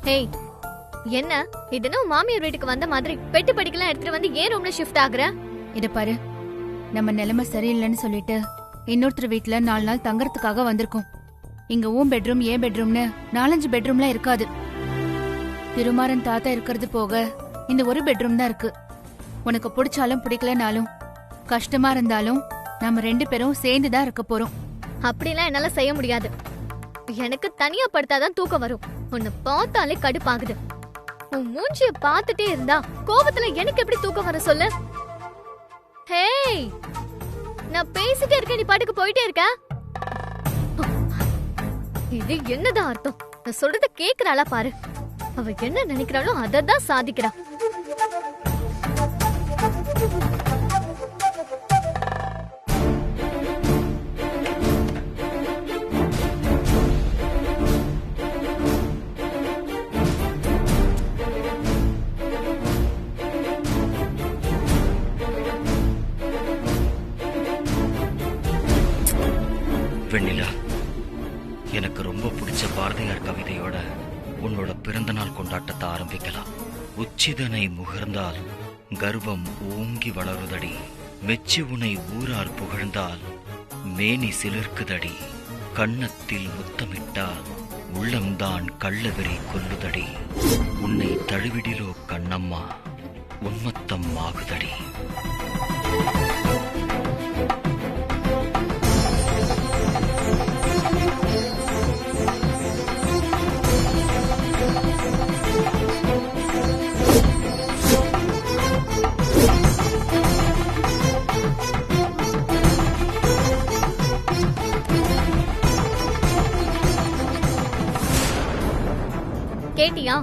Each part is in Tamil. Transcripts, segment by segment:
ஹேய், என்ன இதுனா மாமியார் வீட்டுக்கு வந்த மாதிரி பெட்டி படிக்கலாம் எடுத்துட்டு வந்து ஏன் ரூம்ல ஷிஃப்ட் ஆகுற? இத பாரு, நம்ம நிலைமை சரியில்லைன்னு சொல்லிட்டு இன்னொருத்தர் வீட்ல 4 நாள் தங்கறதுக்காக வந்திருக்கோம். இங்க உன் பெட்ரூம் ஏன் பெட்ரூம்னு 4-5 பெட்ரூம்லாம் இருக்காது. திருமாறன் தாத்தா இருக்கிறது போக இந்த ஒரு பெட்ரூம் தான் இருக்கு. உனக்கு பிடிச்சாலும் பிடிக்கலனாலும் கஷ்டமா இருந்தாலும் நம்ம 2 பேரும் சேர்ந்து தான் இருக்க போறோம். அப்படிலாம் என்னால செய்ய முடியாது. எனக்கு தனியா படுத்தாதான் தூக்கம் வரும். உன்னை பார்த்தாலே கடுப்பாகுது. உன் மூஞ்சிய பார்த்துட்டே இருந்தா கோபத்துல எனக்கு எப்படி தூக்கம் வர சொல்லு? ஹேய், நான் பேசிட்டே இருக்கேன், நீ பாட்டுக்கு போயிட்டே இருக்க. இது என்னதான் அர்த்தம்? நான் சொல்றத கேக்குறாளா பாரு. அவ என்ன நினைக்கிறாளோ அததான் சாதிக்கிறா. வெண்ணிலா, எனக்கு ரொம்ப பிடிச்ச பாரதியார் கவிதையோட உன்னோட பிறந்த நாள் கொண்டாட்டத்தை ஆரம்பிக்கலாம். உச்சிதனை முகர்ந்தால் கர்வம் ஓங்கி வளருதடி, மெச்சி உனை ஊரார் புகழ்ந்தால் மேனி சிலிர்க்குதடி, கன்னத்தில் முத்தமிட்டால் உள்ளம்தான் கள்ளவெறி கொல்லுதடி, உன்னை தழுவிடிலோ கண்ணம்மா உன்மத்தம் ஆகுதடி. கேட்டியா?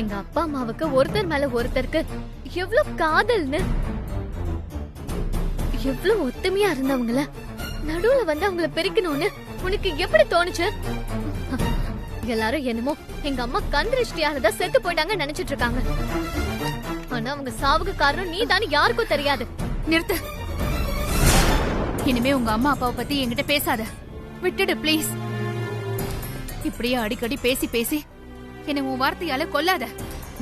எங்க அப்பா அம்மாவுக்கு ஒருத்தர் மேல ஒருத்தருக்கு எவ்வளவு காதல்னு, எவ்வளவு ஒத்துமையா இருந்தவங்கள நடுவுல வந்து அவங்கள பிரிக்கணும்னு உனக்கு எப்படி தோணுச்சு? எல்லாரும் என்னமோ எங்க அம்மா கந்திருஷ்டியாலதான் செத்து போயிட்டாங்க நினைச்சிட்டு இருக்காங்க. ஆனா அவங்க சாவுக்கு காரணம் நீ தானே யாருக்கும் தெரியாது. நிறுத்து. இனிமே உங்க அம்மா அப்பாவை பத்தி என்கிட்ட பேசாத. விட்டுடு ப்ளீஸ். இப்படியே அடிக்கடி பேசி பேசி என்ன உன் வார்த்தையால கொல்லாத.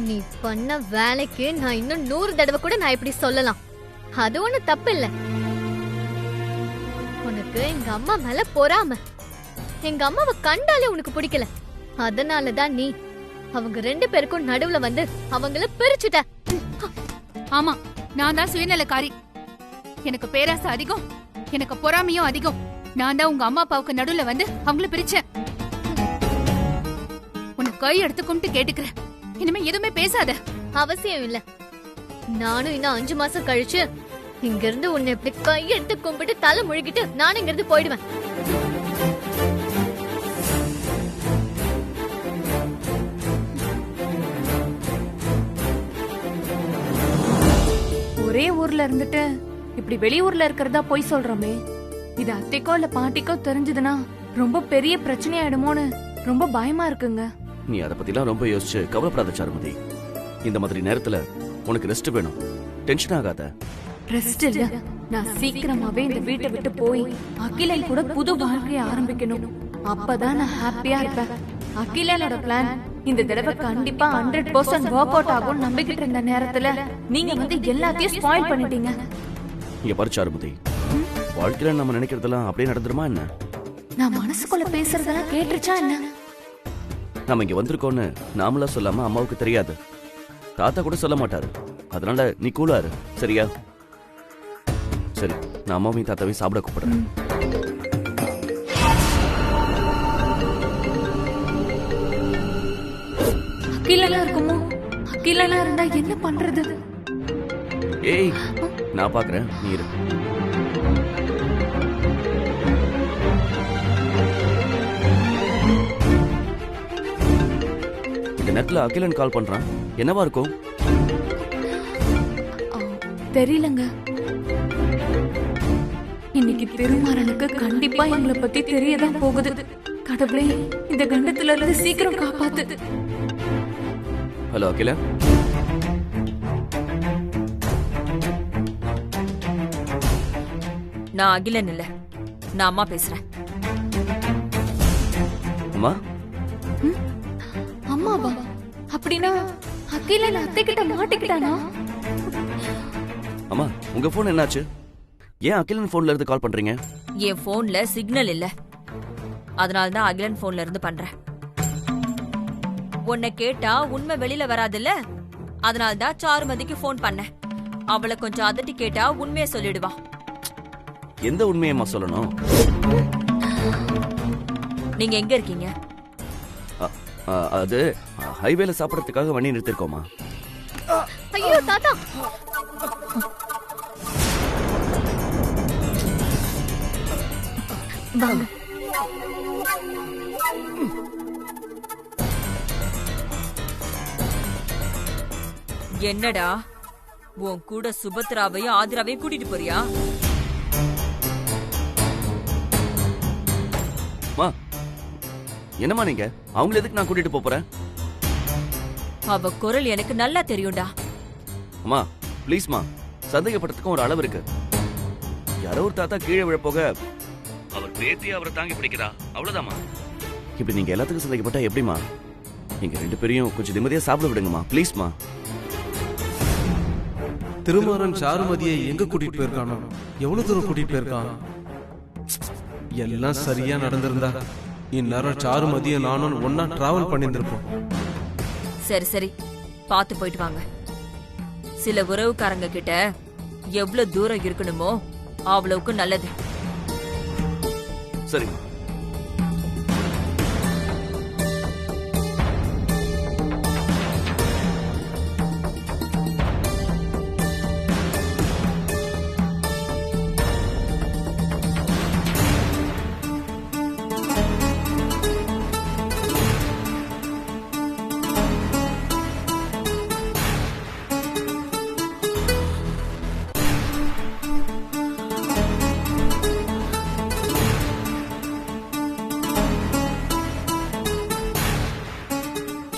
நீ பண்ண வேலைக்கு நான் இன்னும் 100 தடவை கூட நான் இப்படி சொல்லலாம். அது ஒண்ணு தப்பு இல்ல. உனக்கு எங்க அம்மா மேல பொறாம. எங்க அம்மாவை கண்டாலே உனக்கு பிடிக்கல. அதனாலதான் நீ அவங்க 2 பேருக்கும் நடுவுல வந்து அவங்கள பிரிச்சுட்ட. ஆமா, நான் தான் சுயநலக்காரி. எனக்கு பேராசை அதிகம், எனக்கு பொறாமையும் அதிகம். நான் தான் உங்க அம்மா அப்பாவுக்கு நடுவுல வந்து அவங்கள பிரிச்சேன். கை எடுத்து கும்பிட்டு கேட்டுக்கிறேன், இனிமே எதுவுமே பேசாத. அவசியம் இல்ல. நானும் இன்னும் 5 மாசம் கழிச்சு இங்க இருந்து உன்னை இப்படி கை எடுத்து கும்பிட்டு தலை முழுகிட்டு நானும் இங்க இருந்து போயிடுவேன். ஒரே ஊர்ல இருந்துட்டு இப்படி வெளியூர்ல இருக்கிறதா போய் சொல்றோமே, இது அத்தைக்கோ இல்ல பாட்டிக்கோ தெரிஞ்சதுன்னா ரொம்ப பெரிய பிரச்சனை ஆயிடுமோன்னு ரொம்ப பயமா இருக்குங்க. நீ அதை பத்திலாம் ரொம்ப யோசிச்சு கவலைப்படாத சாருமதி. இந்த மாதிரி நேரத்துல உனக்கு ரெஸ்ட் வேணும். டென்ஷன் ஆகாத. ரெஸ்ட் இல்ல, நான் சீக்கிரமாவே இந்த வீட்டை விட்டு போய் அகிலன் கூட புது வாழ்க்கையை ஆரம்பிக்கணும். அப்பதான் நான் ஹாப்பியா இருப்பேன். அகிலனோட பிளான் இந்த தடவை கண்டிப்பா 100% ஒர்க் அவுட் ஆகும் நம்பிக்கிட்டு இருந்த நேரத்துல நீங்க வந்து எல்லாத்தையும் ஸ்பாயில் பண்ணிட்டீங்க. இங்க பாரு சாருமதி, வாழ்க்கையில நம்ம நினைக்கிறதெல்லாம் அப்படியே நடந்துருமா என்ன? நான் மனசுக்குள்ள பேசுறதெல்லாம் கேட்டுருச்சா என்ன? நம்ம இங்க வந்திருக்கோன்னு நாமளா சொல்லாம அம்மாவுக்கு தெரியாது. தாத்தா கூட சொல்ல மாட்டாரு. அதனால நீ கூலாரு, சரியா? சரி, நான் அம்மாவையும் தாத்தாவையும் சாப்பிட கூப்பிடுறேன். அகிலனா இருக்குமோ? அகிலனா இருந்தா என்ன பண்றது? ஏய், நான் பாக்குறேன், நீ இரு. நேரத்துல அகிலன் கால் பண்றான், என்னவா இருக்கும்? தெரியலங்க. இன்னைக்கு திருமாறனுக்கு கண்டிப்பா எங்களை பத்தி தெரியதான் போகுது. கடவுளே, இந்த கண்டத்துல இருந்து சீக்கிரம் காப்பாத்து. ஹலோ அகிலன். நான் அகிலன் இல்ல, நான் அம்மா பேசுறேன். அம்மா? அம்மாவா? அப்படின்னா அகிலன் அத்தை கிட்ட மாட்டிக்கிட்டானா? அம்மா உங்க போன் என்னாச்சு? ஏன் அகிலன் போன்ல இருந்து கால் பண்றீங்க? என் போன்ல சிக்னல் இல்ல, அதனால தான் அகிலன் போன்ல இருந்து பண்றேன். உன்னை கேட்டா உண்மை வெளியில வராதுல்ல, அதனால தான் சாருமதிக்கு போன் பண்ணேன். அவளை கொஞ்சம் அதட்டி கேட்டா உண்மையை சொல்லிடுவா. எந்த உண்மையம்மா சொல்லணும்? நீங்க எங்க இருக்கீங்க? அது ஹைவேல சாப்பிடறதுக்காக வண்டி நிறுத்திருக்கோமா. ஐயோ தாத்தா, வாங்க. என்னடா உன் கூட சுபத்ராவையும் ஆதிராவையும் கூட்டிட்டு போறியா? என்னம்மா நீங்க அவங்கள எதுக்கு நான் கூட்டிட்டு போறேன்? அவ குரல் எனக்கு நல்லா தெரியும்டா. அம்மா ப்ளீஸ்மா, சந்தேகப்படுறதுக்கும் ஒரு அளவு இருக்கு. யாரோ ஒரு தாத்தா கீழே விழப்போக அவர் பேத்தி அவரை தாங்கி பிடிக்கிறா, அவ்வளவுதாம்மா. இப்படி நீங்க எல்லாத்துக்கும் சந்தேகப்பட்டா எப்படிமா? நீங்க ரெண்டு பேரையும் கொஞ்சம் நிம்மதியா சாப்பிட விடுங்கம்மா, ப்ளீஸ்மா. திருமாறன் சாருமதியை எங்க கூட்டிட்டு போயிருக்கானோ, எவ்வளவு தூரம் கூட்டிட்டு போயிருக்கான்? எல்லாம் சரியா நடந்திருந்தா இந்நேரம் சாருமதியை நானும் ஒன்னா டிராவல் பண்ணியிருந்திருப்போம். சரி சரி, பாத்து போயிட்டு வாங்க. சில உறவுக்காரங்க கிட்ட எவ்வளவு தூரம் இருக்கணுமோ அவ்வளவுக்கு நல்லது. சரி.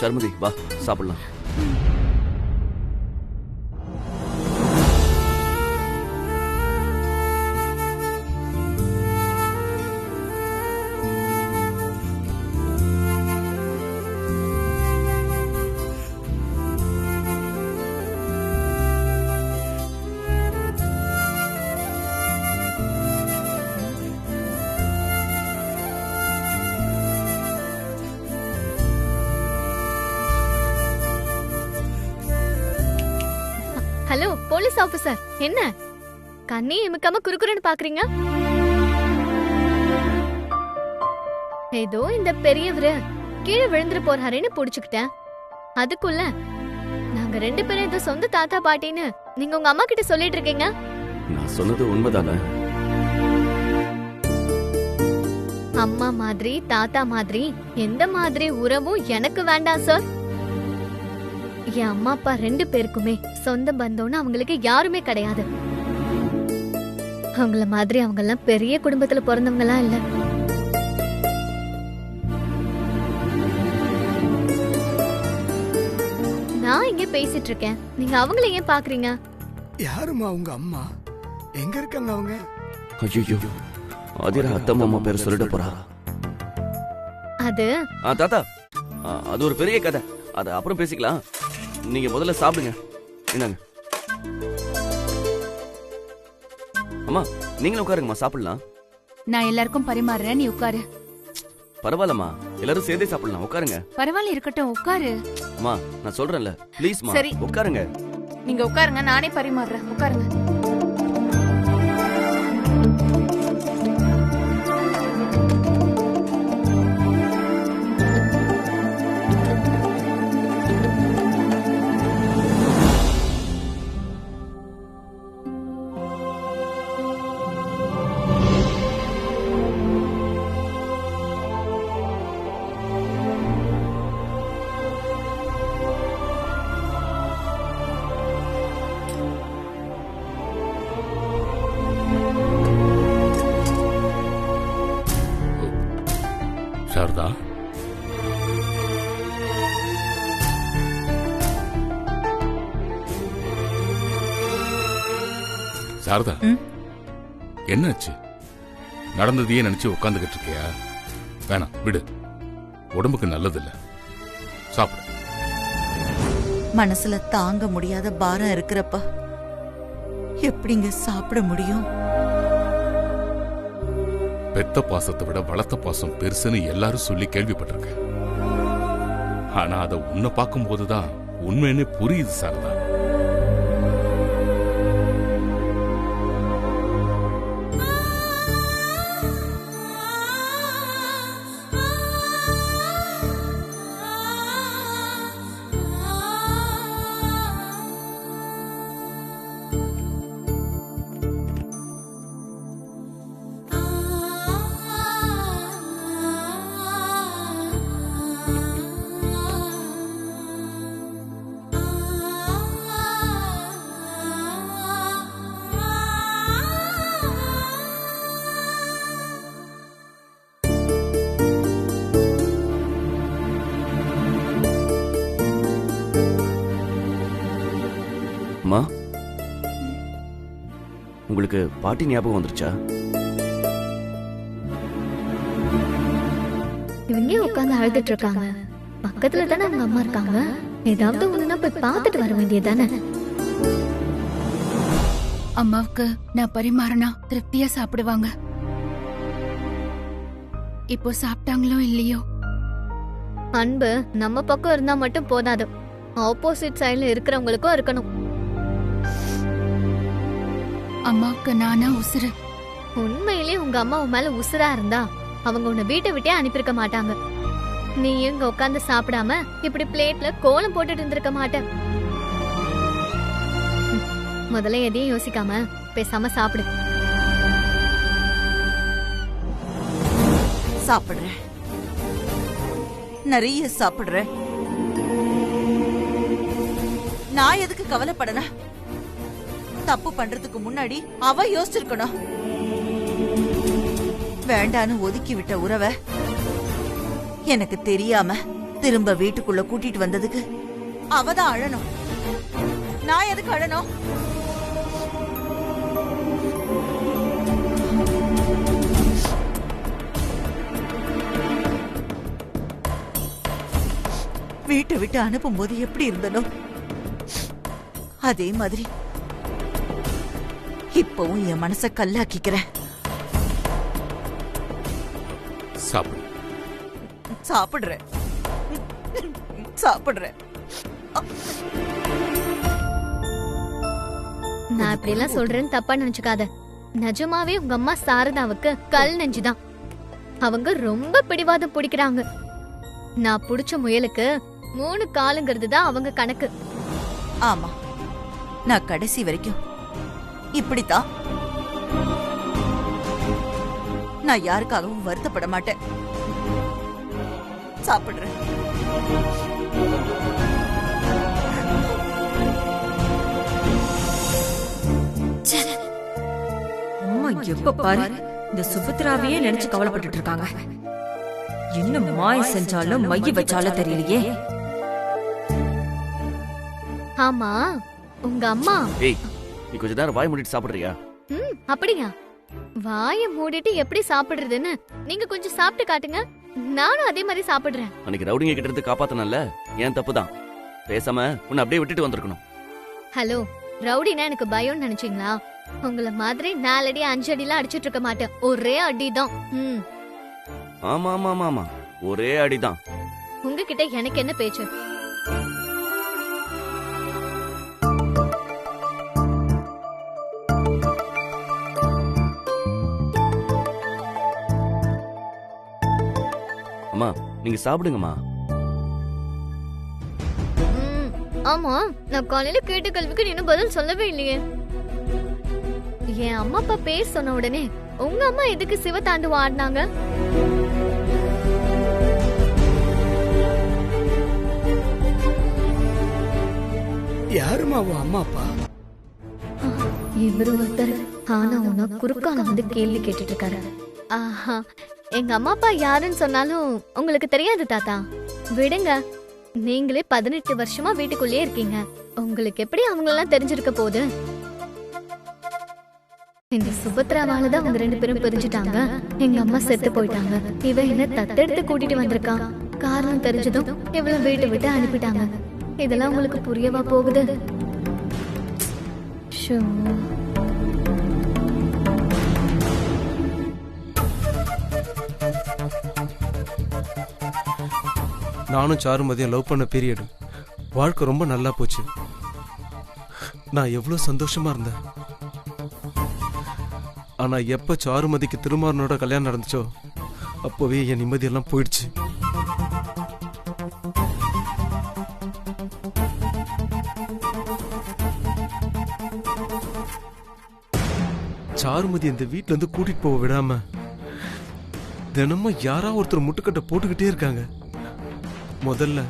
சாருமதி வா சாப்பிடலாம். ஹலோ போலீஸ் ஆபீசர், என்ன கண்ணே எமக்காம குறுக்குறன்னு பாக்குறீங்க? ஏதோ இந்த பெரியவரு கீழே விழுந்துட்டு போறாருன்னு புடிச்சுக்கிட்டேன். அதுக்குள்ள நாங்க ரெண்டு பேரும் ஏதோ சொந்த தாத்தா பாட்டின்னு நீங்க உங்க அம்மா கிட்ட சொல்லிட்டு இருக்கீங்க. நான் சொன்னது உண்மைதானே? அம்மா மாதிரி தாத்தா மாதிரி எந்த மாதிரி உறவும் எனக்கு வேண்டாம் சார். என் அம்மா அப்பா ரெண்டு பேருக்குமே சொந்த பந்தம்னு அவங்களுக்கு யாருமே கிடையாது. அவங்கள மாதிரி அவங்க எல்லாம் பெரிய குடும்பத்துல பிறந்தவங்களா இல்ல. நான் இங்க பேசிட்டு இருக்கேன், நீங்க அவங்கள ஏன் பாக்குறீங்க? யாருமா உங்க அம்மா? எங்க இருக்காங்க அவங்க? ஐயோ, ஆதிரா அத்தை மாமா பேர் சொல்லிட்டு போறா. அது தாத்தா, அது ஒரு பெரிய கதை, அது அப்புறம் பேசிக்கலாம். நீங்க முதல்ல சாப்பிடுங்க. என்னங்க அம்மா, நீங்களும் உட்காருங்கம்மா, சாப்பிடலாம். நான் எல்லாருக்கும் பரிமாறுறேன், நீ உட்காரு. பரவாயில்லம்மா, எல்லாரும் சேர்ந்தே சாப்பிடலாம், உட்காருங்க. பரவாயில்ல, இருக்கட்டும், உட்காரு. அம்மா நான் சொல்றேன்ல, ப்ளீஸ்மா சரி. உட்காருங்க. நீங்க உட்காருங்க, நானே பரிமாறுறேன், உட்காருங்க. சாரதா, சாரதா, என்னாச்சு? நடந்ததையே நினைச்சு உட்காந்துக்கிட்டு இருக்கியா? வேணாம், விடு, உடம்புக்கு நல்லதில்ல. சாப்பிடு. மனசுல தாங்க முடியாத பாரம் இருக்கிறப்ப எப்படிங்க சாப்பிட முடியும்? பெத்த பாசத்தை விட வளர்த்த பாசம் பெருசுன்னு எல்லாரும் சொல்லி கேள்விப்பட்டிருக்கேன். ஆனா அதை உன்னை பார்க்கும் போதுதான் உண்மைன்னு புரியுது சாரதா. அம்மா, உங்களுக்கு பாட்டி ஞாபகம் வந்துருச்சா? இவங்க உட்கார்ந்து அழுதுட்டு இருக்காங்க. பக்கத்துல தானே அவங்க அம்மா இருக்காங்க. ஏதாவது ஒண்ணுனா போய் பார்த்துட்டு வர வேண்டியதானே. அம்மாவுக்கு நான் பரிமாறினா திருப்தியா சாப்பிடுவாங்க. இப்போ சாப்பிட்டாங்களோ இல்லையோ? அன்பு நம்ம பக்கம் இருந்தா மட்டும் போதாது, ஆப்போசிட் சைடுல இருக்கிறவங்களுக்கும் இருக்கணும். அம்மாவுக்கு நானா உசுறு. உண்மையிலேயே உங்க அம்மா உன் மேல உசுரா இருந்தா அவங்க உன்னை வீட்டை விட்டே அனுப்பியிருக்க மாட்டாங்க. நீ இங்க உட்கார்ந்து சாப்பிடாம இப்படி பிளேட்ல கோலம் போட்டுட்டு இருந்திருக்க மாட்ட. முதல்ல எதையும் யோசிக்காம பேசாம சாப்பிடு. சாப்பிடுறேன், நிறைய சாப்பிடுறேன். நான் எதுக்கு கவலைப்படணும்? தப்பு பண்றதுக்கு முன்னாடி அவ யோசிச்சிருக்கணும். வேண்டான்னு ஒதுக்கி விட்ட உறவை எனக்கு தெரியாம திரும்ப வீட்டுக்குள்ள கூட்டிட்டு வந்ததுக்கு அவதான் அழணும். நான் எதுக்கு அழணும்? வீட்டை விட்டு அனுப்பும் போது எப்படி இருந்தனோ அதே மாதிரி இப்பவும் என் மனச கல்லாக்கிக்கிறேன். சாப்பிடுறேன் சாப்பிடுறேன். நான் இப்படி எல்லாம் சொல்றேன்னு தப்பா நினைச்சுக்காத. நிஜமாவே உங்க அம்மா சாரதாவுக்கு கல் நெஞ்சுதான். அவங்க ரொம்ப பிடிவாதம் பிடிக்கிறாங்க. நான் புடிச்ச முயலுக்கு 3 காலுங்கிறது தான் அவங்க கணக்கு. ஆமா, நான் கடைசி வரைக்கும் இப்படித்தான். நான் யாருக்காகவும் வருத்தப்பட மாட்டேன். சாப்பிடுறேன். அம்மா எப்ப பாரு இந்த சுபத்ராவையே நினைச்சு கவலைப்பட்டு இருக்காங்க. என்ன மாய செஞ்சாலும் மைய வச்சாலும் தெரியலையே. ஆமா, உங்க அம்மா. ஏய், நீ கொஞ்ச நேரம் வாய் மூடிட்டு சாப்பிடுறியா? அப்படியா? வாய மூடிட்டு எப்படி சாப்பிடுறதுன்னு நீங்க கொஞ்சம் சாப்பிட்டு காட்டுங்க. நானும் அதே மாதிரி சாப்பிடுறேன். அன்னைக்கு ரவுடிங்க கிட்ட இருந்து காப்பாத்தனல்ல, ஏன் தப்புதான். பேசாம உன்னை அப்படியே விட்டுட்டு வந்திருக்கணும். ஹலோ, ரவுடினா எனக்கு பயம்னு நினைச்சீங்களா? உங்கள மாதிரி 4 அடி 5 அடிலாம் அடிச்சிட்டு இருக்க மாட்டேன். ஒரே அடிதான். ஆமா ஆமா ஆமா ஆமா, ஒரே அடிதான். உங்ககிட்ட எனக்கு என்ன பேச்சு? அம்மா, நீங்க சாப்பிடுங்கம்மா. ஆமா, நான் காலையில கேட்ட கேள்விக்கு இன்னும் பதில் சொல்லவே இல்லையே. என் அம்மா அப்பா பேர் சொன்ன உடனே உங்க அம்மா எதுக்கு சிவதாண்டவம் ஆடினாங்க? யாருமா உன் அம்மா அப்பா? இவரு ஒருத்தர் ஆனா உன குறுக்கால வந்து கேள்வி கேட்டுட்டு இருக்காரு. ஆஹா, எங்க அம்மா அப்பா யாருன்னு சொன்னாலும் உங்களுக்கு தெரியாது தாத்தா. விடுங்க, நீங்களே 18 வருஷமா வீட்டுக்குள்ளே இருக்கீங்க. உங்களுக்கு எப்படி அவங்களெல்லாம் தெரிஞ்சிருக்க போகுது? இந்த சுபத்ராவால தான் அவங்க 2 பேரும் பிரிஞ்சுட்டாங்க. எங்க அம்மா செத்து போயிட்டாங்க. இவ என்ன தத்தெடுத்து கூட்டிட்டு வந்திருக்கா. காரணம் தெரிஞ்சதும் இவள வீட்டை விட்டு அனுப்பிட்டாங்க. இதெல்லாம் உங்களுக்கு புரியவா போகுது? ஷோ. நானும் சாருமதியும் லவ் பண்ண பீரியட் வாழ்க்கை ரொம்ப நல்லா போச்சு. நான் எவ்வளவு சந்தோஷமா இருந்தேன். ஆனா எப்ப சாருமதிக்கு திருமாறனோட கல்யாணம் நடந்துச்சோ அப்பவே என் நிம்மதியெல்லாம் போயிடுச்சு. சாருமதி இந்த வீட்டுல இருந்து கூட்டிட்டு போக விடாம தினமும் யாரா ஒருத்தர் முட்டுக்கட்டை போட்டுக்கிட்டே இருக்காங்க. முதல்ல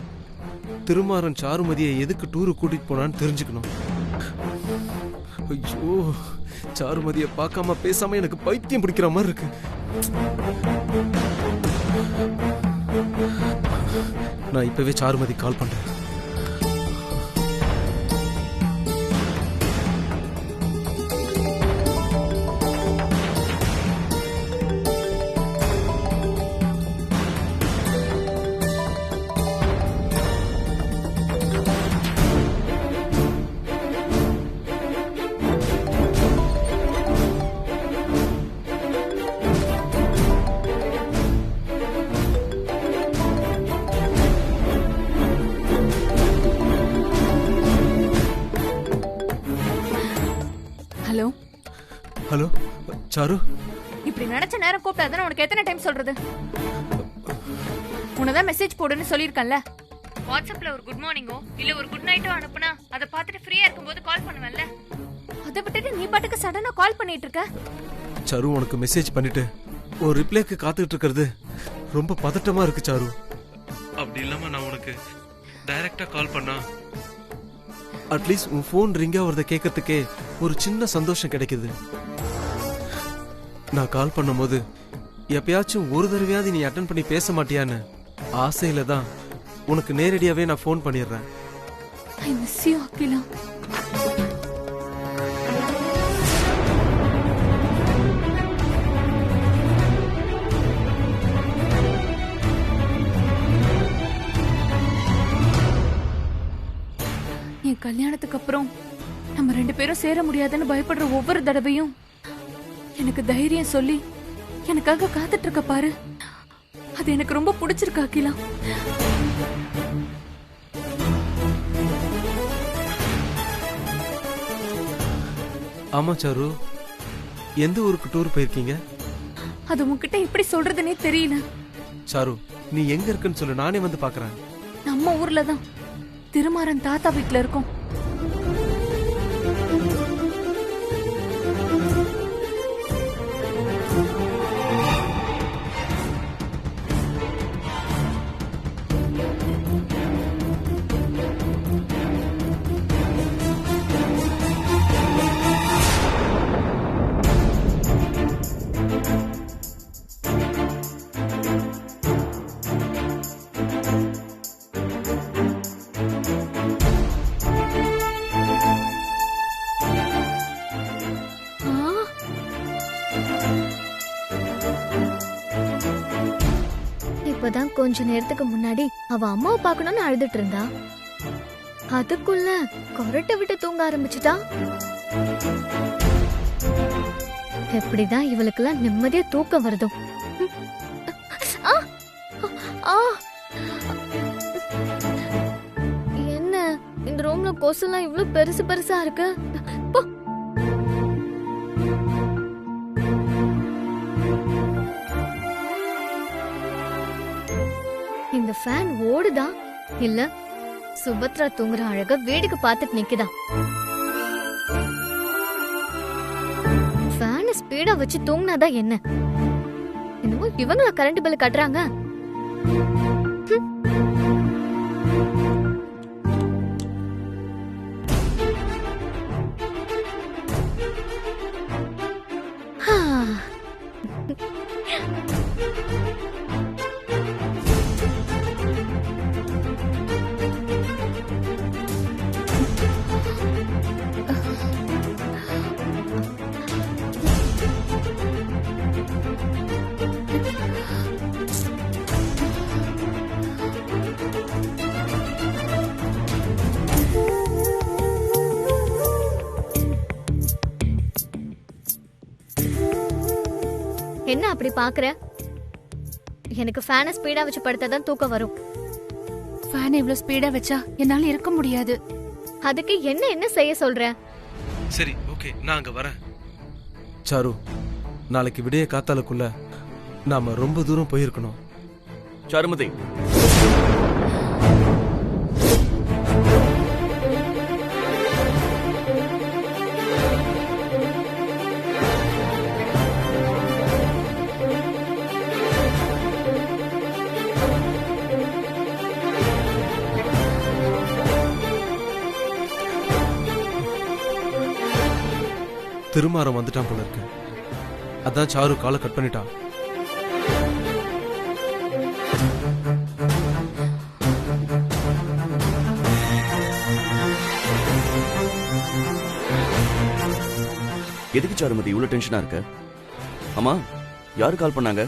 திருமாறன் சாருமதியை எதுக்கு டூரு கூட்டிட்டு போனான்னு தெரிஞ்சுக்கணும். ஐயோ, சாருமதியை பார்க்காம பேசாம எனக்கு பைத்தியம் பிடிக்கிற மாதிரி இருக்கு. நான் இப்பவே சாருமதி கால் பண்றேன். ஹலோ ஹலோ சாரு, இப்படி நினைச்ச நேரம் கூப்பிட்டாதானே உனக்கு எத்தனை டைம் சொல்றது? உனதான் மெசேஜ் போடுன்னு சொல்லிருக்கேன்ல. வாட்ஸ்அப்ல ஒரு குட் மார்னிங்கோ இல்ல ஒரு குட் நைட்டோ அனுப்புனா அதை பார்த்துட்டு ஃப்ரீயா இருக்கும்போது கால் பண்ணுவேன்ல. அதை விட்டுட்டு நீ பாட்டுக்கு சடனா கால் பண்ணிட்டு இருக்க. சாரு, உனக்கு மெசேஜ் பண்ணிட்டு ஒரு ரிப்ளைக்கு காத்துக்கிட்டு இருக்கிறது ரொம்ப பதட்டமா இருக்கு சாரு. அப்படி இல்லாம நான் உனக்கு டைரக்டா கால் பண்ணா அட்லீஸ்ட் உன் போன் ரிங்கா வரத கேட்கறதுக்கே ஒரு சின்ன சந்தோஷம் கிடைக்குது. நான் கால் பண்ணும்போது எப்பயாச்சும் ஒரு தடவையாவது நீ அட்டன் பண்ணி பேச மாட்டியான்னு ஆசையில தான் உனக்கு நேரடியாவே நான் போன் பண்ணிடுறேன். I miss you Akila. என் கல்யாணத்துக்கு அப்புறம் நம்ம 2 பேரும் சேர முடியாதுன்னு பயப்படுற ஒவ்வொரு தடவையும் எனக்கு தைரியம் சொல்லி எனக்காக காத்துட்டு இருக்க பாரு. அது எனக்கு ரொம்ப பிடிச்சிருக்கு அகிலா. ஆமா சாரு, எந்த ஊருக்கு டூர் போயிருக்கீங்க? அது உன்கிட்ட எப்படி சொல்றதுன்னே தெரியல. சாரு, நீ எங்க இருக்குன்னு சொல்லு, நானே வந்து பாக்குறேன். நம்ம ஊர்ல தான் திருமாறன் தாத்தா வீட்டுல இருக்கோம். இப்பதான் கொஞ்ச நேரத்துக்கு முன்னாடி அவ அம்மாவை பார்க்கணும்னு அழுதுட்டு இருந்தா. அதுக்குள்ள கொரட்டை விட்டு தூங்க ஆரம்பிச்சுட்டா. எப்படிதான் இவளுக்கெல்லாம் நிம்மதியா தூக்கம் வருதோ. என்ன இந்த ரூம்ல கொசுலாம் இவ்ளோ பெருசு பெருசா இருக்கு? இந்த ஃபேன் ஓடுதா இல்ல சுபத்ரா தூங்குற அழக வேடிக்கை பார்த்துட்டு நிக்குதா? ஃபேன் ஸ்பீடா வச்சு தூங்கினாதான் என்ன? என்னமோ இவங்கள கரண்ட் பில் கட்டுறாங்க. என்ன அப்படி பாக்குற? எனக்கு ஃபேனை ஸ்பீடா வச்சு படுத்தாதான் தூக்கம் வரும். ஃபேன் இவ்ளோ ஸ்பீடா வச்சா என்னால இருக்க முடியாது. அதுக்கு என்ன செய்ய சொல்ற? சரி ஓகே, நான் அங்க வரேன். சாரு, நாளைக்கு விடிய காத்தாலுக்குள்ள நாம ரொம்ப தூரம் போயிருக்கணும். சாருமதி, திருமாரம் வந்துட்டான் போல இருக்கு. அதான் சாரு காலை கட் பண்ணிட்டான். எதுக்கு சாருமதி இவ்வளவு டென்ஷனா இருக்க? அம்மா, யாரு கால் பண்ணாங்க?